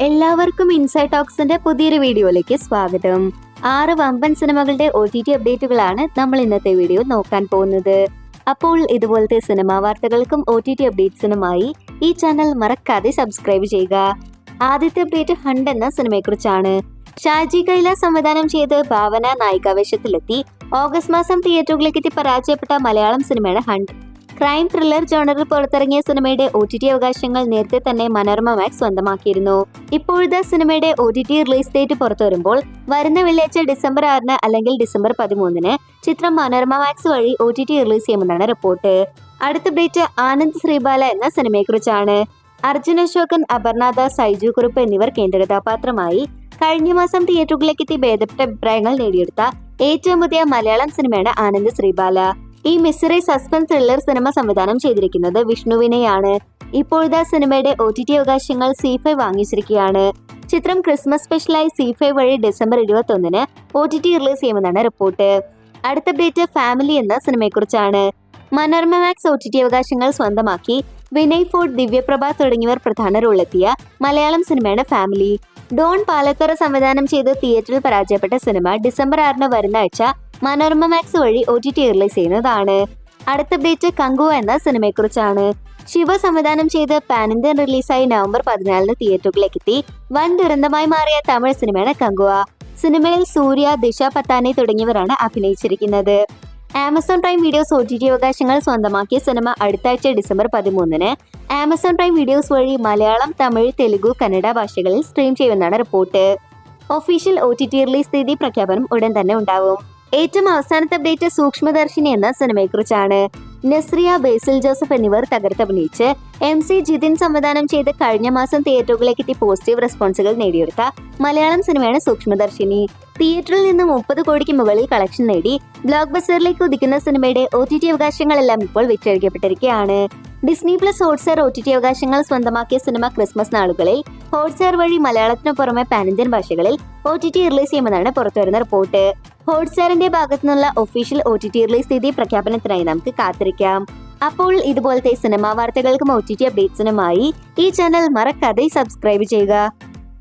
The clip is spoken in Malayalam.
എല്ലാവർക്കും ഇൻസൈഡ് ടോക്സിന്റെ പുതിയൊരു വീഡിയോയിലേക്ക് സ്വാഗതം. 6 വമ്പൻ സിനിമകളുടെ OTT അപ്ഡേറ്റുകളാണ് നമ്മൾ ഇന്നത്തെ വീഡിയോ നോക്കാൻ പോകുന്നത്. അപ്പോൾ ഇതുപോലത്തെ സിനിമാ വാർത്തകൾക്കും OTT അപ്ഡേറ്റ്സിനുമായി ഈ ചാനൽ മറക്കാതെ സബ്സ്ക്രൈബ് ചെയ്യുക. ആദ്യത്തെ അപ്ഡേറ്റ് ഹണ്ട് എന്ന സിനിമയെക്കുറിച്ചാണ്. ഷാജി കൈലാസ് സംവിധാനം ചെയ്ത് ഭാവന നായികാവേശത്തിലെത്തി ഓഗസ്റ്റ് മാസം തിയേറ്ററുകളിലേക്ക് എത്തി പരാജയപ്പെട്ട മലയാളം സിനിമയാണ് ഹണ്ട്. ക്രൈം ത്രില്ലർ ജോണറിൽ പുറത്തിറങ്ങിയ സിനിമയുടെ OTT അവകാശങ്ങൾ നേരത്തെ തന്നെ മനോരമ മാക്സ് സ്വന്തമാക്കിയിരുന്നു. ഇപ്പോഴത്തെ സിനിമയുടെ OTT റിലീസ് ഡേറ്റ് പുറത്തു വരുമ്പോൾ വരുന്ന വെള്ളിയാഴ്ച ഡിസംബർ 6 അല്ലെങ്കിൽ ഡിസംബർ 13 ചിത്രം മനോരമ മാക്സ് വഴി OTT റിലീസ് ചെയ്യുമെന്നാണ് റിപ്പോർട്ട്. അടുത്ത അപ്ഡേറ്റ് ആനന്ദ് ശ്രീബാല എന്ന സിനിമയെക്കുറിച്ചാണ്. അർജുൻ അശോകൻ, അപർണ ദാസ്, സൈജു കുറുപ്പ് എന്നിവർ കേന്ദ്ര കഥാപാത്രമായി കഴിഞ്ഞ മാസം തിയേറ്ററുകളിലേക്ക് എത്തി ഭേദപ്പെട്ട അഭിപ്രായങ്ങൾ നേടിയെടുത്ത ഏറ്റവും പുതിയ മലയാളം സിനിമയാണ് ആനന്ദ് ശ്രീബാല. ഈ മിസ്റ്ററി സസ്പെൻസ് ത്രില്ലർ സിനിമ സംവിധാനം ചെയ്തിരിക്കുന്നത് വിഷ്ണു വിനയാണ്. ഇപ്പോഴത്തെ സിനിമയുടെ OTT അവകാശങ്ങൾ സി5 വാങ്ങിച്ചിരിക്കുകയാണ്. ചിത്രം ക്രിസ്മസ് സ്പെഷ്യലായി സി5 വഴി ഡിസംബർ 21 OTT റിലീസ് ചെയ്യുമെന്നാണ് റിപ്പോർട്ട്. അടുത്ത അപ്ഡേറ്റ് ഫാമിലി എന്ന സിനിമയെക്കുറിച്ചാണ്. മനോരമ മാക്സ് OTT അവകാശങ്ങൾ സ്വന്തമാക്കി വിനയ് ഫോർട്ട്, ദിവ്യപ്രഭ തുടങ്ങിയവർ പ്രധാന റോളിലെത്തിയ മലയാളം സിനിമയാണ് ഫാമിലി. ഡോൺ പാലത്തറ സംവിധാനം ചെയ്ത് തിയേറ്ററിൽ പരാജയപ്പെട്ട സിനിമ ഡിസംബർ 6 വരുന്ന ആഴ്ച മനോരമ മാക്സ് വഴി OTT റിലീസ് ചെയ്യുന്നതാണ്. അടുത്ത അപ്ഡേറ്റ് കങ്കുവ എന്ന സിനിമയെക്കുറിച്ചാണ്. ശിവ സംവിധാനം ചെയ്ത് പാൻ ഇന്ത്യൻ റിലീസായി നവംബർ 14 തിയേറ്ററുകളിലേക്ക് എത്തി വൻ ദുരന്തമായി മാറിയ തമിഴ് സിനിമയാണ് കങ്കുവ. സിനിമയിൽ സൂര്യ, ദിശ പത്താനി തുടങ്ങിയവരാണ് അഭിനയിച്ചിരിക്കുന്നത്. ആമസോൺ പ്രൈം വീഡിയോസ് OTT അവകാശങ്ങൾ സ്വന്തമാക്കിയ സിനിമ അടുത്ത ആഴ്ച ഡിസംബർ 13 ആമസോൺ പ്രൈം വീഡിയോസ് വഴി മലയാളം, തമിഴ്, തെലുഗു, കന്നഡ ഭാഷകളിൽ സ്ട്രീം ചെയ്യുമെന്നാണ് റിപ്പോർട്ട്. ഒഫീഷ്യൽ OTT റിലീസ് തീയതി പ്രഖ്യാപനം ഉടൻ തന്നെ ഉണ്ടാവും. ഏറ്റവും അവസാനത്തെ അപ്ഡേറ്റ് സൂക്ഷ്മദർശിനി എന്ന സിനിമയെക്കുറിച്ചാണ്. നസ്രിയ, ബേസിൽ ജോസഫ് എന്നിവർ തകർത്തഭിനയിച്ച് MC ജിതിൻ സംവിധാനം ചെയ്ത് കഴിഞ്ഞ മാസം തിയേറ്ററുകളിലേക്ക് എത്തി പോസിറ്റീവ് റെസ്പോൺസുകൾ നേടിയെടുത്ത മലയാളം സിനിമയാണ് സൂക്ഷ്മദർശിനി. തിയേറ്ററിൽ നിന്ന് 30 കോടിക്ക് മുകളിൽ കളക്ഷൻ നേടി ബ്ലോക്ക് ബസ്റ്ററിലേക്ക് ഉദിക്കുന്ന സിനിമയുടെ OTT അവകാശങ്ങളെല്ലാം ഇപ്പോൾ വിറ്റഴിക്കപ്പെട്ടിരിക്കുകയാണ്. ഡിസ്നി പ്ലസ് ഹോട്ട്സ്റ്റാർ OTT അവകാശങ്ങൾ സ്വന്തമാക്കിയ സിനിമ ക്രിസ്മസ് നാളുകളിൽ ഹോട്ട്സ്റ്റാർ വഴി മലയാളത്തിനു പുറമെ പാൻ ഇന്ത്യൻ ഭാഷകളിൽ OTT റിലീസ് ചെയ്യുമെന്നാണ് പുറത്തുവരുന്ന റിപ്പോർട്ട്. ഹോട്ട്സ്റ്റാറിന്റെ ഭാഗത്തു നിന്നുള്ള ഒഫീഷ്യൽ OTT റിലീസ് തീയതി പ്രഖ്യാപനത്തിനായി നമുക്ക് കാത്തിരിക്കാം. അപ്പോൾ ഇതുപോലത്തെ സിനിമാ വാർത്തകൾക്കും OTT അപ്ഡേറ്റ്സിനുമായി ഈ ചാനൽ മറക്കാതെ സബ്സ്ക്രൈബ് ചെയ്യുക.